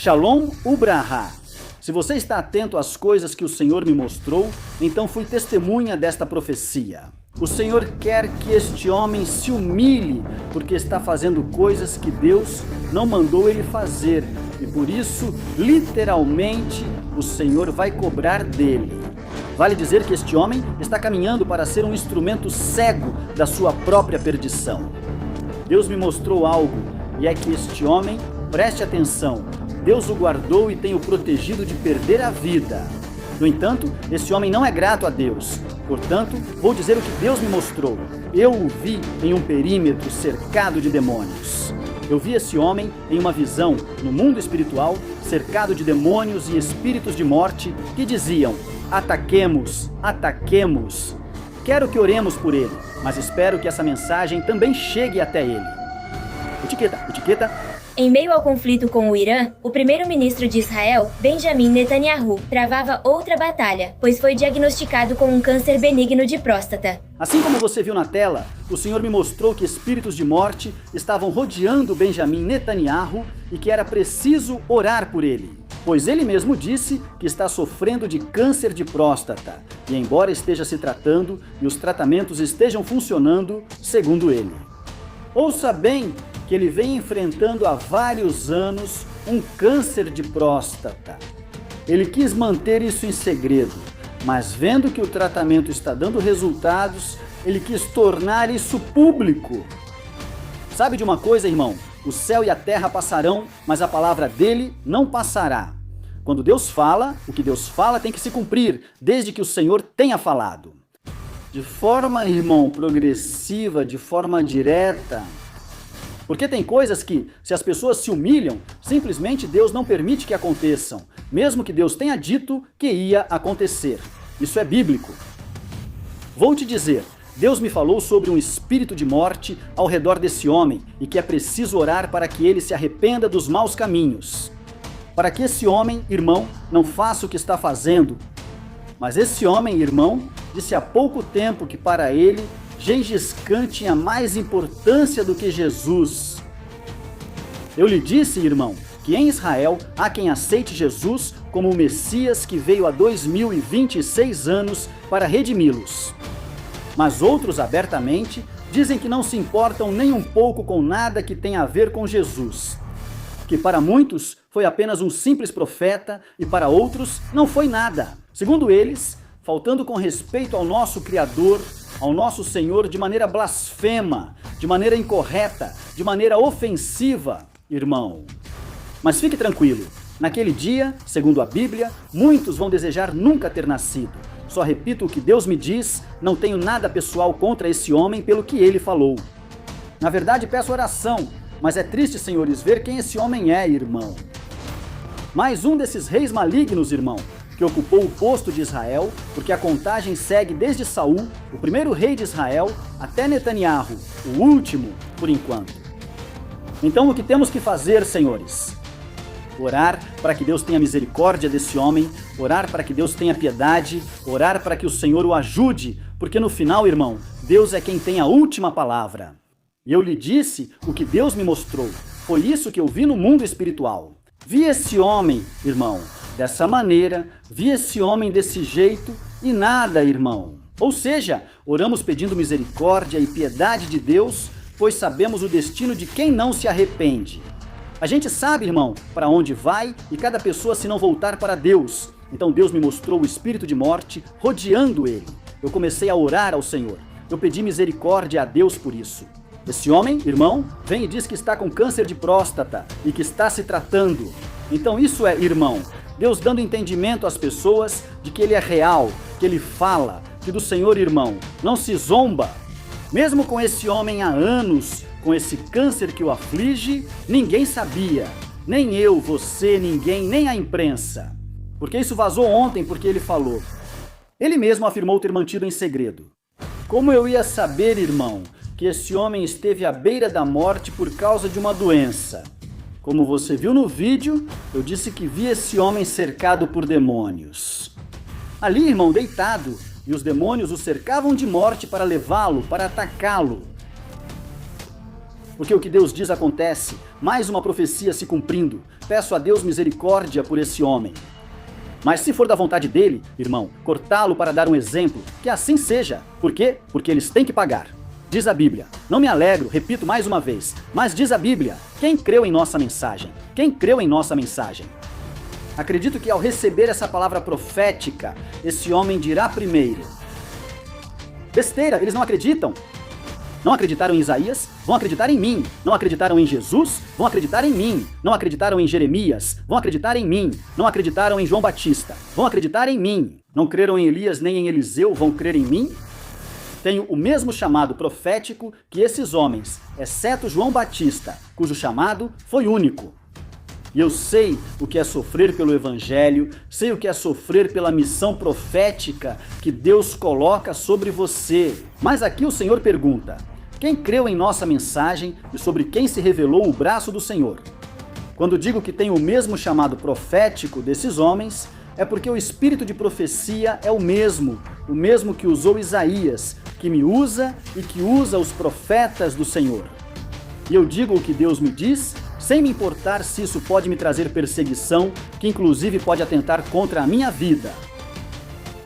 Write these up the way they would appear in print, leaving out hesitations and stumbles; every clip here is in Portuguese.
Shalom Ubraha. Se você está atento às coisas que o Senhor me mostrou, então fui testemunha desta profecia. O Senhor quer que este homem se humilhe, porque está fazendo coisas que Deus não mandou ele fazer. E por isso, literalmente, o Senhor vai cobrar dele. Vale dizer que este homem está caminhando para ser um instrumento cego da sua própria perdição. Deus me mostrou algo, e é que este homem, preste atenção, Deus o guardou e tem o protegido de perder a vida. No entanto, esse homem não é grato a Deus. Portanto, vou dizer o que Deus me mostrou. Eu o vi em um perímetro cercado de demônios. Eu vi esse homem em uma visão, no mundo espiritual, cercado de demônios e espíritos de morte que diziam: ataquemos, ataquemos. Quero que oremos por ele, mas espero que essa mensagem também chegue até ele. Etiqueta. Em meio ao conflito com o Irã, o primeiro-ministro de Israel, Benjamin Netanyahu, travava outra batalha, pois foi diagnosticado com um câncer benigno de próstata. Assim como você viu na tela, o Senhor me mostrou que espíritos de morte estavam rodeando Benjamin Netanyahu e que era preciso orar por ele, pois ele mesmo disse que está sofrendo de câncer de próstata, e embora esteja se tratando e os tratamentos estejam funcionando, segundo ele. Ouça bem que ele vem enfrentando há vários anos um câncer de próstata. Ele quis manter isso em segredo, mas vendo que o tratamento está dando resultados, ele quis tornar isso público. Sabe de uma coisa, irmão? O céu e a terra passarão, mas a palavra dele não passará. Quando Deus fala, o que Deus fala tem que se cumprir, desde que o Senhor tenha falado. De forma, irmão, progressiva, de forma direta. Porque tem coisas que, se as pessoas se humilham, simplesmente Deus não permite que aconteçam, mesmo que Deus tenha dito que ia acontecer. Isso é bíblico. Vou te dizer, Deus me falou sobre um espírito de morte ao redor desse homem e que é preciso orar para que ele se arrependa dos maus caminhos. Para que esse homem, irmão, não faça o que está fazendo. Mas esse homem, irmão, disse há pouco tempo que para ele Gengis Khan tinha mais importância do que Jesus. Eu lhe disse, irmão, que em Israel há quem aceite Jesus como o Messias que veio há 2026 anos para redimi-los. Mas outros abertamente dizem que não se importam nem um pouco com nada que tenha a ver com Jesus. Que para muitos foi apenas um simples profeta e para outros não foi nada. Segundo eles, faltando com respeito ao nosso Criador, ao nosso Senhor de maneira blasfema, de maneira incorreta, de maneira ofensiva, irmão. Mas fique tranquilo, naquele dia, segundo a Bíblia, muitos vão desejar nunca ter nascido. Só repito o que Deus me diz, não tenho nada pessoal contra esse homem pelo que ele falou. Na verdade, peço oração, mas é triste, senhores, ver quem esse homem é, irmão. Mais um desses reis malignos, irmão, que ocupou o posto de Israel, porque a contagem segue desde Saul, o primeiro rei de Israel, até Netanyahu, o último, por enquanto. Então o que temos que fazer, senhores? Orar para que Deus tenha misericórdia desse homem, orar para que Deus tenha piedade, orar para que o Senhor o ajude, porque no final, irmão, Deus é quem tem a última palavra. E eu lhe disse o que Deus me mostrou, foi isso que eu vi no mundo espiritual. Vi esse homem, irmão, dessa maneira, vi esse homem desse jeito e nada, irmão. Ou seja, oramos pedindo misericórdia e piedade de Deus, pois sabemos o destino de quem não se arrepende. A gente sabe, irmão, para onde vai e cada pessoa se não voltar para Deus. Então Deus me mostrou o espírito de morte rodeando ele. Eu comecei a orar ao Senhor. Eu pedi misericórdia a Deus por isso. Esse homem, irmão, vem e diz que está com câncer de próstata e que está se tratando. Então isso é, irmão, Deus dando entendimento às pessoas de que ele é real, que ele fala, que do Senhor, irmão, não se zomba. Mesmo com esse homem há anos, com esse câncer que o aflige, ninguém sabia. Nem eu, você, ninguém, nem a imprensa. Porque isso vazou ontem porque ele falou. Ele mesmo afirmou ter mantido em segredo. Como eu ia saber, irmão, que esse homem esteve à beira da morte por causa de uma doença? Como você viu no vídeo, eu disse que vi esse homem cercado por demônios. Ali, irmão, deitado, e os demônios o cercavam de morte para levá-lo, para atacá-lo. porque o que Deus diz acontece, mais uma profecia se cumprindo. Peço a Deus misericórdia por esse homem. Mas se for da vontade dele, irmão, cortá-lo para dar um exemplo, que assim seja. Por quê? Porque eles têm que pagar. Diz a Bíblia. Não me alegro, repito mais uma vez, mas diz a Bíblia, quem creu em nossa mensagem? Quem creu em nossa mensagem? Acredito que ao receber essa palavra profética, esse homem dirá primeiro: besteira, eles não acreditam. Não acreditaram em Isaías? Vão acreditar em mim. Não acreditaram em Jesus? Vão acreditar em mim. Não acreditaram em Jeremias? Vão acreditar em mim. Não acreditaram em João Batista? Vão acreditar em mim. Não creram em Elias nem em Eliseu? Vão crer em mim? Tenho o mesmo chamado profético que esses homens, exceto João Batista, cujo chamado foi único. E eu sei o que é sofrer pelo Evangelho, sei o que é sofrer pela missão profética que Deus coloca sobre você. Mas aqui o Senhor pergunta: quem creu em nossa mensagem e sobre quem se revelou o braço do Senhor? Quando digo que tenho o mesmo chamado profético desses homens, é porque o espírito de profecia é o mesmo que usou Isaías, que me usa e que usa os profetas do Senhor. E eu digo o que Deus me diz, sem me importar se isso pode me trazer perseguição, que inclusive pode atentar contra a minha vida.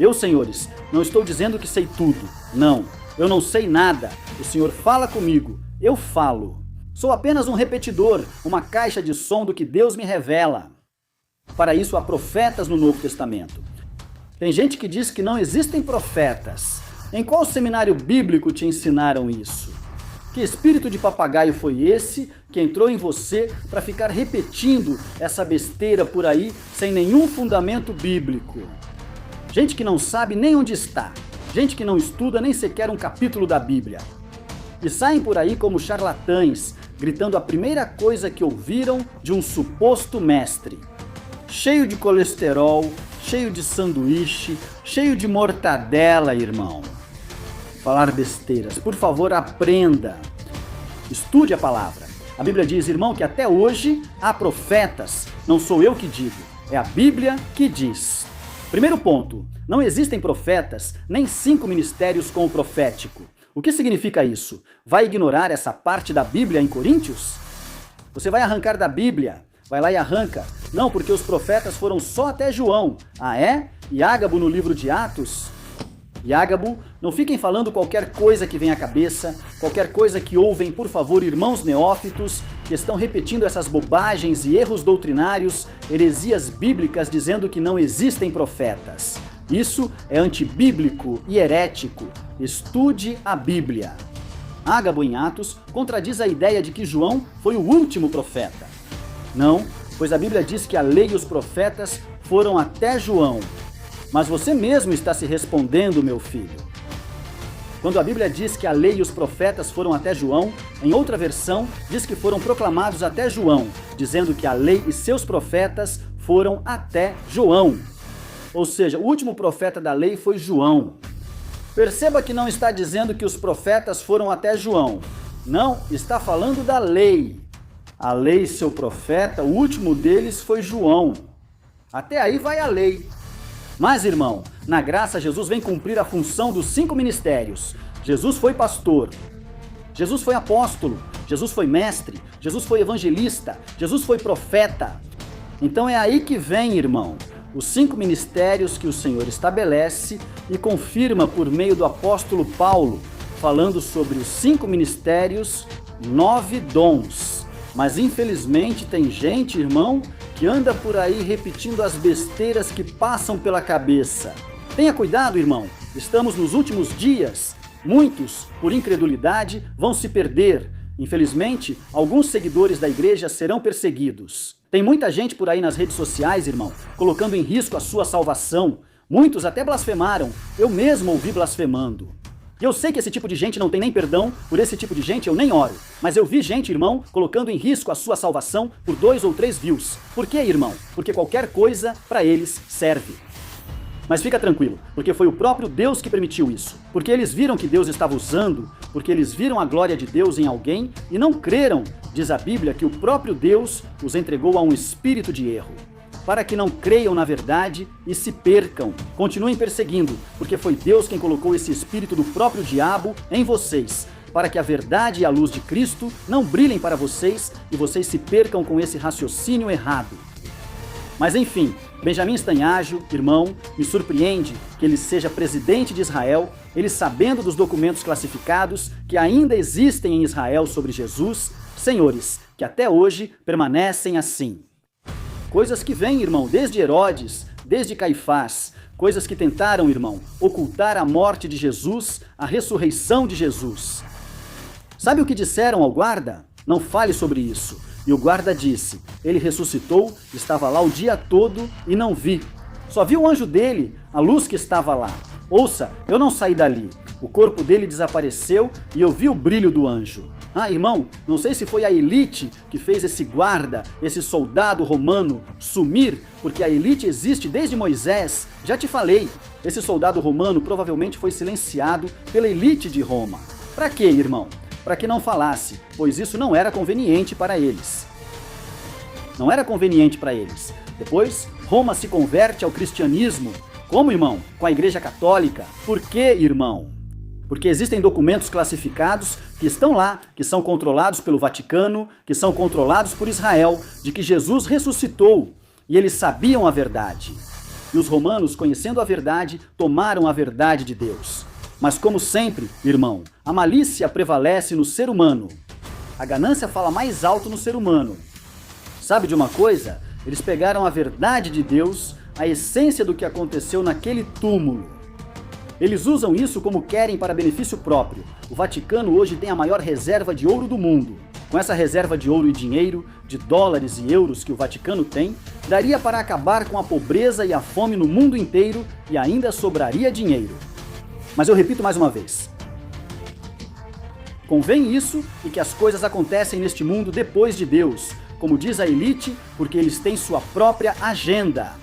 Eu, senhores, não estou dizendo que sei tudo. Não, eu não sei nada. O Senhor fala comigo, eu falo. Sou apenas um repetidor, uma caixa de som do que Deus me revela. Para isso há profetas no Novo Testamento. Tem gente que diz que não existem profetas. Em qual seminário bíblico te ensinaram isso? Que espírito de papagaio foi esse que entrou em você para ficar repetindo essa besteira por aí sem nenhum fundamento bíblico? Gente que não sabe nem onde está. Gente que não estuda nem sequer um capítulo da Bíblia. E saem por aí como charlatães, gritando a primeira coisa que ouviram de um suposto mestre. Cheio de colesterol, cheio de sanduíche, cheio de mortadela, irmão. Falar besteiras. Por favor, aprenda. Estude a palavra. A Bíblia diz, irmão, que até hoje há profetas. Não sou eu que digo, é a Bíblia que diz. Primeiro ponto, não existem profetas, nem 5 ministérios com o profético. O que significa isso? Vai ignorar essa parte da Bíblia em Coríntios? Você vai arrancar da Bíblia? Vai lá e arranca. Não, porque os profetas foram só até João. Ah, é? E Ágabo no livro de Atos? E Ágabo, não fiquem falando qualquer coisa que vem à cabeça, qualquer coisa que ouvem, por favor, irmãos neófitos, que estão repetindo essas bobagens e erros doutrinários, heresias bíblicas dizendo que não existem profetas. Isso é antibíblico e herético. Estude a Bíblia. Ágabo em Atos contradiz a ideia de que João foi o último profeta. Não, pois a Bíblia diz que a lei e os profetas foram até João. Mas você mesmo está se respondendo, meu filho. Quando a Bíblia diz que a lei e os profetas foram até João, em outra versão diz que foram proclamados até João, dizendo que a lei e seus profetas foram até João. Ou seja, o último profeta da lei foi João. Perceba que não está dizendo que os profetas foram até João. Não, está falando da lei. A lei e seu profeta, o último deles foi João. Até aí vai a lei. Mas, irmão, na graça Jesus vem cumprir a função dos 5 ministérios. Jesus foi pastor, Jesus foi apóstolo, Jesus foi mestre, Jesus foi evangelista, Jesus foi profeta. Então é aí que vem, irmão, os 5 ministérios que o Senhor estabelece e confirma por meio do apóstolo Paulo, falando sobre os 5 ministérios, 9 dons. Mas infelizmente tem gente, irmão, que anda por aí repetindo as besteiras que passam pela cabeça. Tenha cuidado, irmão. Estamos nos últimos dias. Muitos, por incredulidade, vão se perder. Infelizmente, alguns seguidores da igreja serão perseguidos. Tem muita gente por aí nas redes sociais, irmão, colocando em risco a sua salvação. Muitos até blasfemaram. Eu mesmo ouvi blasfemando. E eu sei que esse tipo de gente não tem nem perdão, por esse tipo de gente eu nem oro. Mas eu vi gente, irmão, colocando em risco a sua salvação por 2 ou 3 views. Por quê, irmão? Porque qualquer coisa para eles serve. Mas fica tranquilo, porque foi o próprio Deus que permitiu isso. Porque eles viram que Deus estava usando, porque eles viram a glória de Deus em alguém e não creram, diz a Bíblia, que o próprio Deus os entregou a um espírito de erro. Para que não creiam na verdade e se percam. Continuem perseguindo, porque foi Deus quem colocou esse espírito do próprio diabo em vocês. para que a verdade e a luz de Cristo não brilhem para vocês e vocês se percam com esse raciocínio errado. Mas enfim, Benjamin Netanyahu, irmão, me surpreende que ele seja presidente de Israel, ele sabendo dos documentos classificados que ainda existem em Israel sobre Jesus, senhores, que até hoje permanecem assim. Coisas que vêm, irmão, desde Herodes, desde Caifás, coisas que tentaram, irmão, ocultar a morte de Jesus, a ressurreição de Jesus. Sabe o que disseram ao guarda? Não fale sobre isso. E o guarda disse, ele ressuscitou, estava lá o dia todo e não vi. Só vi o anjo dele, a luz que estava lá. Ouça, eu não saí dali. O corpo dele desapareceu e eu vi o brilho do anjo. Ah, irmão, não sei se foi a elite que fez esse guarda, esse soldado romano sumir, porque a elite existe desde Moisés. Já te falei, esse soldado romano provavelmente foi silenciado pela elite de Roma. Para quê, irmão? Para que não falasse, pois isso não era conveniente para eles. Não era conveniente para eles. Depois, Roma se converte ao cristianismo. Como, irmão? Com a Igreja Católica. Por quê, irmão? Porque existem documentos classificados que estão lá, que são controlados pelo Vaticano, que são controlados por Israel, de que Jesus ressuscitou, e eles sabiam a verdade. E os romanos, conhecendo a verdade, tomaram a verdade de Deus. Mas como sempre, irmão, a malícia prevalece no ser humano. A ganância fala mais alto no ser humano. Sabe de uma coisa? Eles pegaram a verdade de Deus, a essência do que aconteceu naquele túmulo. Eles usam isso como querem para benefício próprio. O Vaticano hoje tem a maior reserva de ouro do mundo. Com essa reserva de ouro e dinheiro, de dólares e euros que o Vaticano tem, daria para acabar com a pobreza e a fome no mundo inteiro e ainda sobraria dinheiro. Mas eu repito mais uma vez. Convém isso e que as coisas acontecem neste mundo depois de Deus, como diz a elite, porque eles têm sua própria agenda.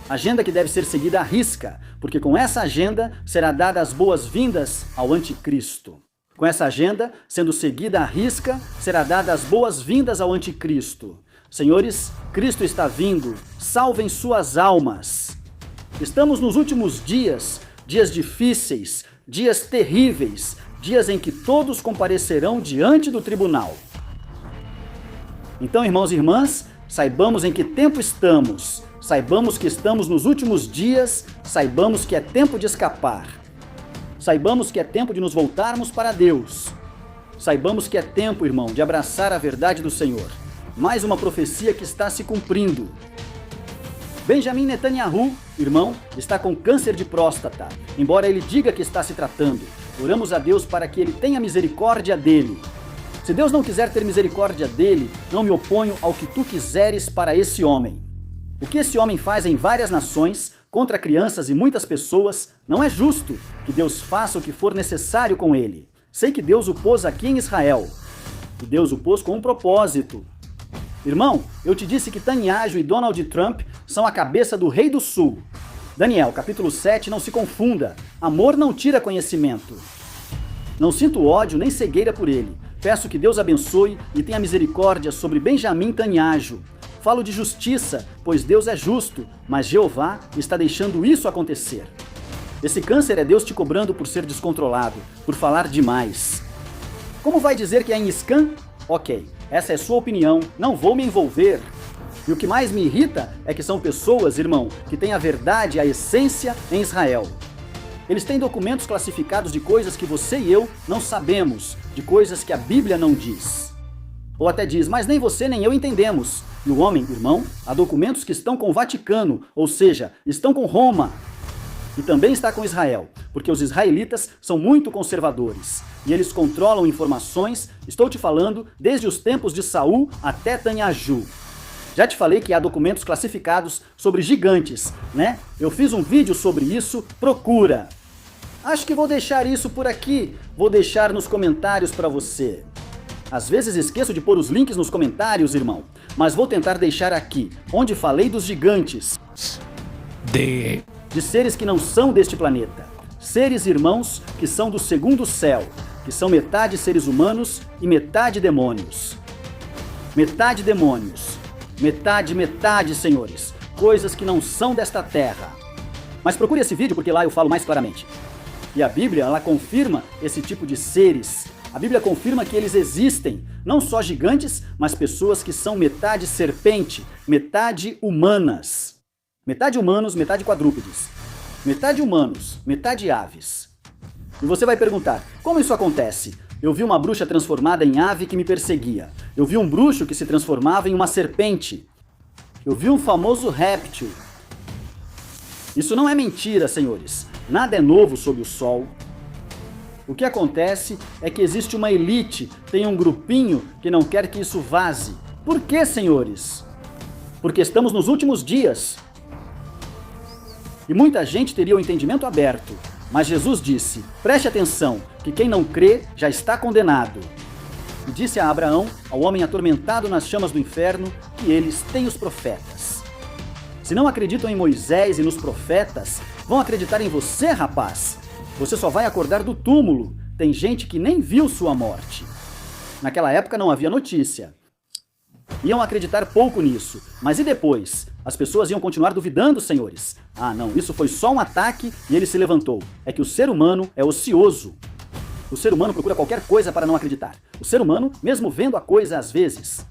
Agenda que deve ser seguida à risca, porque com essa agenda será dada as boas-vindas ao anticristo. Com essa agenda sendo seguida à risca, será dada as boas-vindas ao anticristo. Senhores, Cristo está vindo, salvem suas almas. Estamos nos últimos dias, dias difíceis, dias terríveis, dias em que todos comparecerão diante do tribunal. Então, irmãos e irmãs, saibamos em que tempo estamos, saibamos que estamos nos últimos dias, saibamos que é tempo de escapar. Saibamos que é tempo de nos voltarmos para Deus. Saibamos que é tempo, irmão, de abraçar a verdade do Senhor. Mais uma profecia que está se cumprindo. Benjamin Netanyahu, irmão, está com câncer de próstata, embora ele diga que está se tratando. Oramos a Deus para que ele tenha misericórdia dele. Se Deus não quiser ter misericórdia dele, não me oponho ao que tu quiseres para esse homem. O que esse homem faz em várias nações, contra crianças e muitas pessoas, não é justo que Deus faça o que for necessário com ele. Sei que Deus o pôs aqui em Israel, e Deus o pôs com um propósito. Irmão, eu te disse que Netanyahu e Donald Trump são a cabeça do rei do sul. Daniel, capítulo 7, não se confunda. Amor não tira conhecimento. Não sinto ódio nem cegueira por ele. Peço que Deus abençoe e tenha misericórdia sobre Benjamin Netanyahu. Falo de justiça, pois Deus é justo, mas Jeová está deixando isso acontecer. Esse câncer é Deus te cobrando por ser descontrolado, por falar demais. Como vai dizer que é em scan? Ok, essa é sua opinião, não vou me envolver. E o que mais me irrita é que são pessoas, irmão, que têm a verdade, a essência em Israel. Eles têm documentos classificados de coisas que você e eu não sabemos, de coisas que a Bíblia não diz. Ou até diz, mas nem você nem eu entendemos. E o homem, irmão, há documentos que estão com o Vaticano, ou seja, estão com Roma. E também está com Israel, porque os israelitas são muito conservadores. E eles controlam informações, estou te falando, desde os tempos de Saul até Netanyahu. Já te falei que há documentos classificados sobre gigantes, né? Eu fiz um vídeo sobre isso, procura. Acho que vou deixar isso por aqui, vou deixar nos comentários para você. Às vezes esqueço de pôr os links nos comentários, irmão, mas vou tentar deixar aqui, onde falei dos gigantes. De seres que não são deste planeta. Seres, irmãos, que são do segundo céu, que são metade seres humanos e metade demônios. Metade demônios. Metade, senhores. Coisas que não são desta terra. Mas procure esse vídeo porque lá eu falo mais claramente. E a Bíblia, ela confirma esse tipo de seres. A Bíblia confirma que eles existem, não só gigantes, mas pessoas que são metade serpente, metade humanas. Metade humanos, metade quadrúpedes. Metade humanos, metade aves. E você vai perguntar, como isso acontece? Eu vi uma bruxa transformada em ave que me perseguia. Eu vi um bruxo que se transformava em uma serpente. Eu vi um famoso réptil. Isso não é mentira, senhores. Nada é novo sob o sol. O que acontece é que existe uma elite, tem um grupinho que não quer que isso vaze. Por quê, senhores? Porque estamos nos últimos dias. E muita gente teria o entendimento aberto. Mas Jesus disse, preste atenção, que quem não crê já está condenado. E disse a Abraão, ao homem atormentado nas chamas do inferno, que eles têm os profetas. Se não acreditam em Moisés e nos profetas, vão acreditar em você, rapaz. Você só vai acordar do túmulo. Tem gente que nem viu sua morte. Naquela época não havia notícia. Iam acreditar pouco nisso. Mas e depois? As pessoas iam continuar duvidando, senhores. Ah, não, isso foi só um ataque e ele se levantou. É que o ser humano é ocioso. O ser humano procura qualquer coisa para não acreditar. O ser humano, mesmo vendo a coisa às vezes.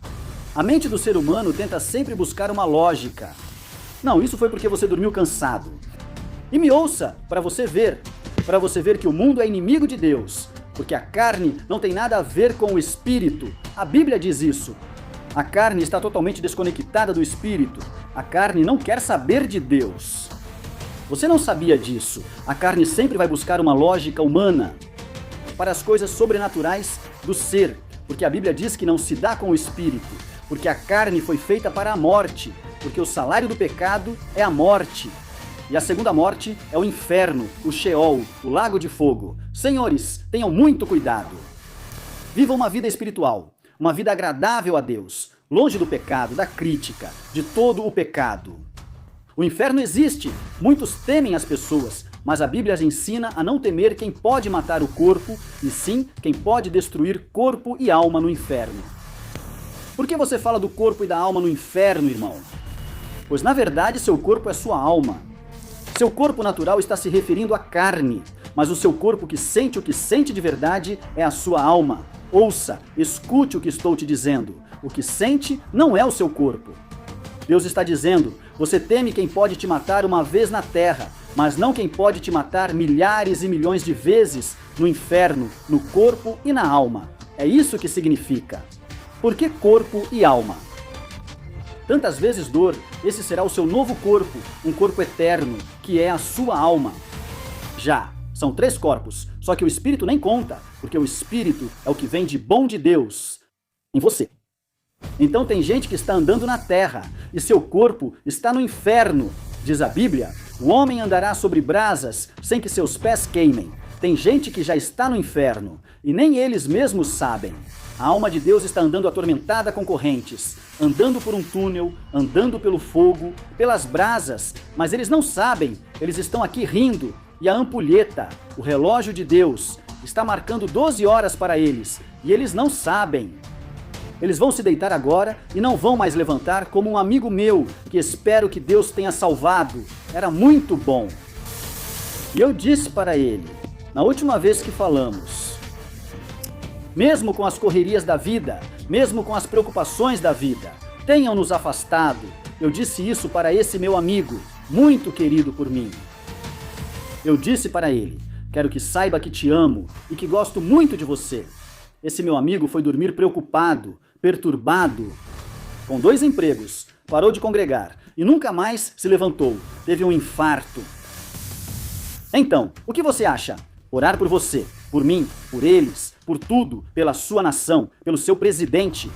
A mente do ser humano tenta sempre buscar uma lógica. Não, isso foi porque você dormiu cansado. E me ouça, para você ver que o mundo é inimigo de Deus, porque a carne não tem nada a ver com o espírito. A Bíblia diz isso. A carne está totalmente desconectada do espírito. A carne não quer saber de Deus. Você não sabia disso. A carne sempre vai buscar uma lógica humana para as coisas sobrenaturais do ser, porque a Bíblia diz que não se dá com o espírito, porque a carne foi feita para a morte, porque o salário do pecado é a morte. E a segunda morte é o inferno, o Sheol, o lago de fogo. Senhores, tenham muito cuidado. Vivam uma vida espiritual, uma vida agradável a Deus, longe do pecado, da crítica, de todo o pecado. O inferno existe, muitos temem as pessoas, mas a Bíblia ensina a não temer quem pode matar o corpo, e sim quem pode destruir corpo e alma no inferno. Por que você fala do corpo e da alma no inferno, irmão? Pois na verdade seu corpo é sua alma. Seu corpo natural está se referindo à carne, mas o seu corpo que sente o que sente de verdade é a sua alma. Ouça, escute o que estou te dizendo. O que sente não é o seu corpo. Deus está dizendo, você teme quem pode te matar uma vez na terra, mas não quem pode te matar milhares e milhões de vezes no inferno, no corpo e na alma. É isso que significa. Por que corpo e alma? Tantas vezes dor, esse será o seu novo corpo, um corpo eterno, que é a sua alma. Já, são 3 corpos, só que o espírito nem conta, porque o espírito é o que vem de bom de Deus em você. Então tem gente que está andando na terra, e seu corpo está no inferno. Diz a Bíblia, o homem andará sobre brasas, sem que seus pés queimem. Tem gente que já está no inferno, e nem eles mesmos sabem. A alma de Deus está andando atormentada com correntes, andando por um túnel, andando pelo fogo, pelas brasas, mas eles não sabem, eles estão aqui rindo, e a ampulheta, o relógio de Deus, está marcando 12 horas para eles, e eles não sabem. Eles vão se deitar agora e não vão mais levantar como um amigo meu, que espero que Deus tenha salvado. Era muito bom. E eu disse para ele, na última vez que falamos, mesmo com as correrias da vida, mesmo com as preocupações da vida, tenham-nos afastado. Eu disse isso para esse meu amigo, muito querido por mim. Eu disse para ele, quero que saiba que te amo e que gosto muito de você. Esse meu amigo foi dormir preocupado, perturbado, com 2 empregos, parou de congregar e nunca mais se levantou, teve um infarto. Então, o que você acha? Orar por você, por mim, por eles, por tudo, pela sua nação, pelo seu presidente,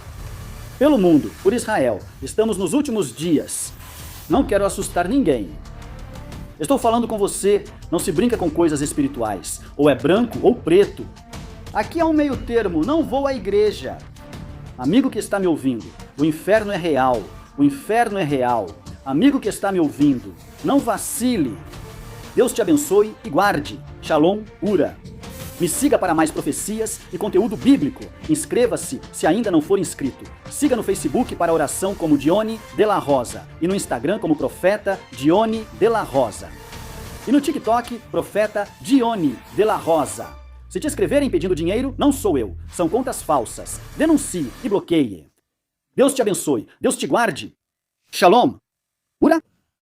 pelo mundo, por Israel. Estamos nos últimos dias. Não quero assustar ninguém. Estou falando com você, não se brinca com coisas espirituais. Ou é branco ou preto. Aqui há um meio termo, não vou à igreja. Amigo que está me ouvindo, o inferno é real. O inferno é real. Amigo que está me ouvindo, não vacile. Deus te abençoe e guarde. Shalom, Ura. Me siga para mais profecias e conteúdo bíblico. Inscreva-se se ainda não for inscrito. Siga no Facebook para oração como Dione de la Rosa e no Instagram como Profeta Dione de la Rosa. E no TikTok, Profeta Dione de la Rosa. Se te escreverem pedindo dinheiro, não sou eu. São contas falsas. Denuncie e bloqueie. Deus te abençoe. Deus te guarde. Shalom. Ura.